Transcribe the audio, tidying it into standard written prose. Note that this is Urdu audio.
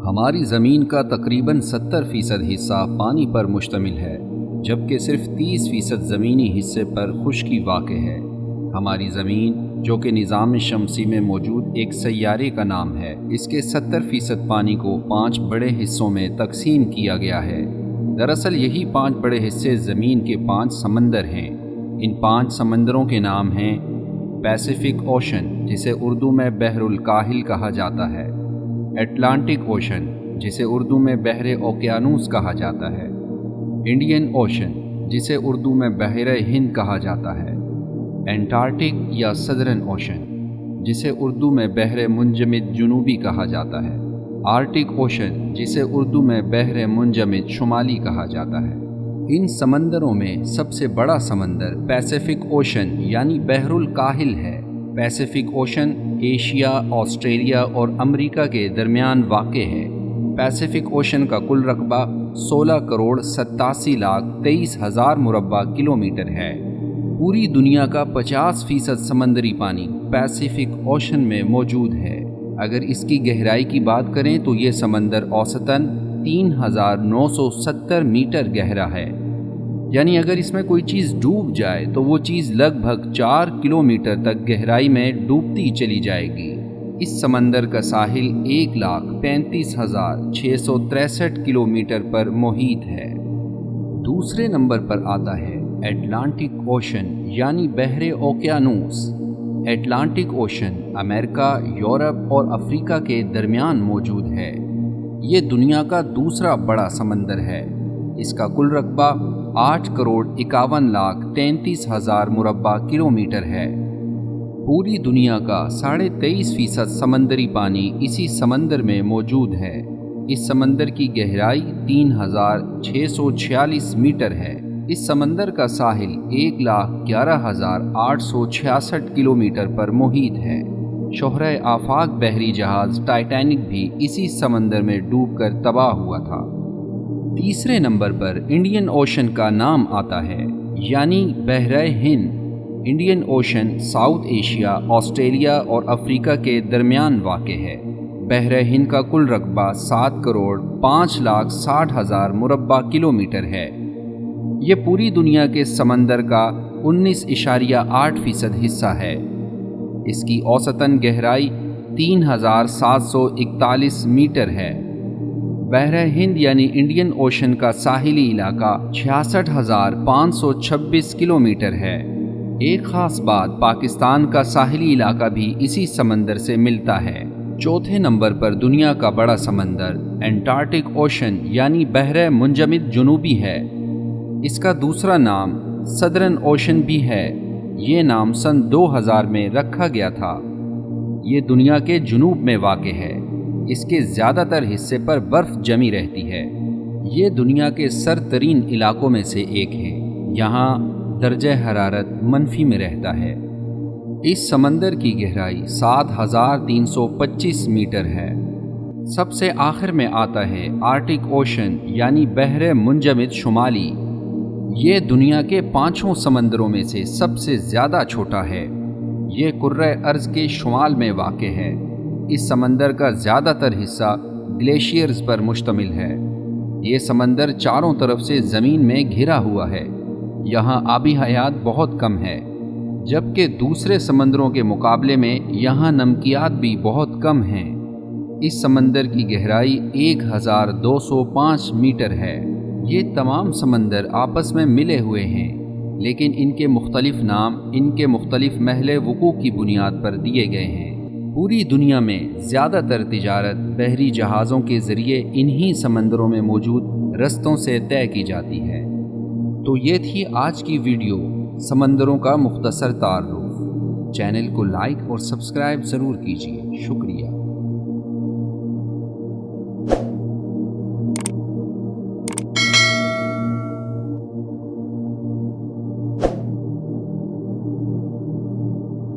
ہماری زمین کا تقریباً 70% حصہ پانی پر مشتمل ہے، جبکہ صرف 30% زمینی حصے پر خشکی واقع ہے۔ ہماری زمین، جو کہ نظام شمسی میں موجود ایک سیارے کا نام ہے، اس کے 70% پانی کو 5 بڑے حصوں میں تقسیم کیا گیا ہے۔ دراصل یہی 5 بڑے حصے زمین کے 5 سمندر ہیں۔ ان 5 سمندروں کے نام ہیں: پیسیفک اوشن، جسے اردو میں بحر الکاہل کہا جاتا ہے، اٹلانٹک اوشن، جسے اردو میں بحر اوقیانوس کہا جاتا ہے، انڈین اوشن، جسے اردو میں بحر ہند کہا جاتا ہے، انٹارکٹک یا سدرن اوشن، جسے اردو میں بحر منجمد جنوبی کہا جاتا ہے، آرکٹک اوشن، جسے اردو میں بحر منجمد شمالی کہا جاتا ہے۔ ان سمندروں میں سب سے بڑا سمندر پیسیفک اوشن یعنی بحر الکاہل ہے۔ پیسیفک اوشن ایشیا، آسٹریلیا اور امریکہ کے درمیان واقع ہے۔ پیسیفک اوشن کا کل رقبہ 16,87,23,000 مربع کلومیٹر ہے۔ پوری دنیا کا 50% سمندری پانی پیسیفک اوشن میں موجود ہے۔ اگر اس کی گہرائی کی بات کریں تو یہ سمندر اوسطاً 3,970 میٹر گہرا ہے، یعنی اگر اس میں کوئی چیز ڈوب جائے تو وہ چیز لگ بھگ 4 کلومیٹر تک گہرائی میں ڈوبتی چلی جائے گی۔ اس سمندر کا ساحل 1,35,663 کلومیٹر پر محیط ہے۔ دوسرے نمبر پر آتا ہے اٹلانٹک اوشن یعنی بحر اوقیانوس۔ اٹلانٹک اوشن امریکہ، یورپ اور افریقہ کے درمیان موجود ہے۔ یہ دنیا کا دوسرا بڑا سمندر ہے۔ اس کا کل رقبہ 8,51,33,000 مربع کلومیٹر ہے۔ پوری دنیا کا 23.5% سمندری پانی اسی سمندر میں موجود ہے۔ اس سمندر کی گہرائی 3,646 میٹر ہے۔ اس سمندر کا ساحل 1,11,866 کلومیٹر پر محیط ہے۔ شہرہ آفاق بحری جہاز ٹائٹینک بھی اسی سمندر میں ڈوب کر تباہ ہوا تھا۔ تیسرے نمبر پر انڈین اوشن کا نام آتا ہے، یعنی بحر ہند۔ Indian Ocean South Asia, Australia اور افریقہ کے درمیان واقع ہے۔ بحر ہند کا کل رقبہ 7,05,60,000 مربع کلومیٹر ہے۔ یہ پوری دنیا کے سمندر کا 19.8% حصہ ہے۔ اس کی اوسطاً گہرائی 3,741 میٹر ہے۔ بحر ہند یعنی انڈین اوشن کا ساحلی علاقہ 66,526 کلومیٹر ہے۔ ایک خاص بات، پاکستان کا ساحلی علاقہ بھی اسی سمندر سے ملتا ہے۔ چوتھے نمبر پر دنیا کا بڑا سمندر انٹارکٹک اوشن یعنی بحر منجمد جنوبی ہے۔ اس کا دوسرا نام سدرن اوشن بھی ہے۔ یہ نام سن 2000 میں رکھا گیا تھا۔ یہ دنیا کے جنوب میں واقع ہے۔ اس کے زیادہ تر حصے پر برف جمی رہتی ہے۔ یہ دنیا کے سرد ترین علاقوں میں سے ایک ہے۔ یہاں درجہ حرارت منفی میں رہتا ہے۔ اس سمندر کی گہرائی 7,325 میٹر ہے۔ سب سے آخر میں آتا ہے آرکٹک اوشن یعنی بحر منجمد شمالی۔ یہ دنیا کے 5 سمندروں میں سے سب سے زیادہ چھوٹا ہے۔ یہ کرۂ ارض کے شمال میں واقع ہے۔ اس سمندر کا زیادہ تر حصہ گلیشیئرز پر مشتمل ہے۔ یہ سمندر چاروں طرف سے زمین میں گھرا ہوا ہے۔ یہاں آبی حیات بہت کم ہے، جبکہ دوسرے سمندروں کے مقابلے میں یہاں نمکیات بھی بہت کم ہیں۔ اس سمندر کی گہرائی 1,205 میٹر ہے۔ یہ تمام سمندر آپس میں ملے ہوئے ہیں، لیکن ان کے مختلف نام ان کے مختلف محل وقوع کی بنیاد پر دیے گئے ہیں۔ پوری دنیا میں زیادہ تر تجارت بحری جہازوں کے ذریعے انہی سمندروں میں موجود رستوں سے طے کی جاتی ہے۔ تو یہ تھی آج کی ویڈیو، سمندروں کا مختصر تعارف۔ چینل کو لائک اور سبسکرائب ضرور کیجیے۔ شکریہ۔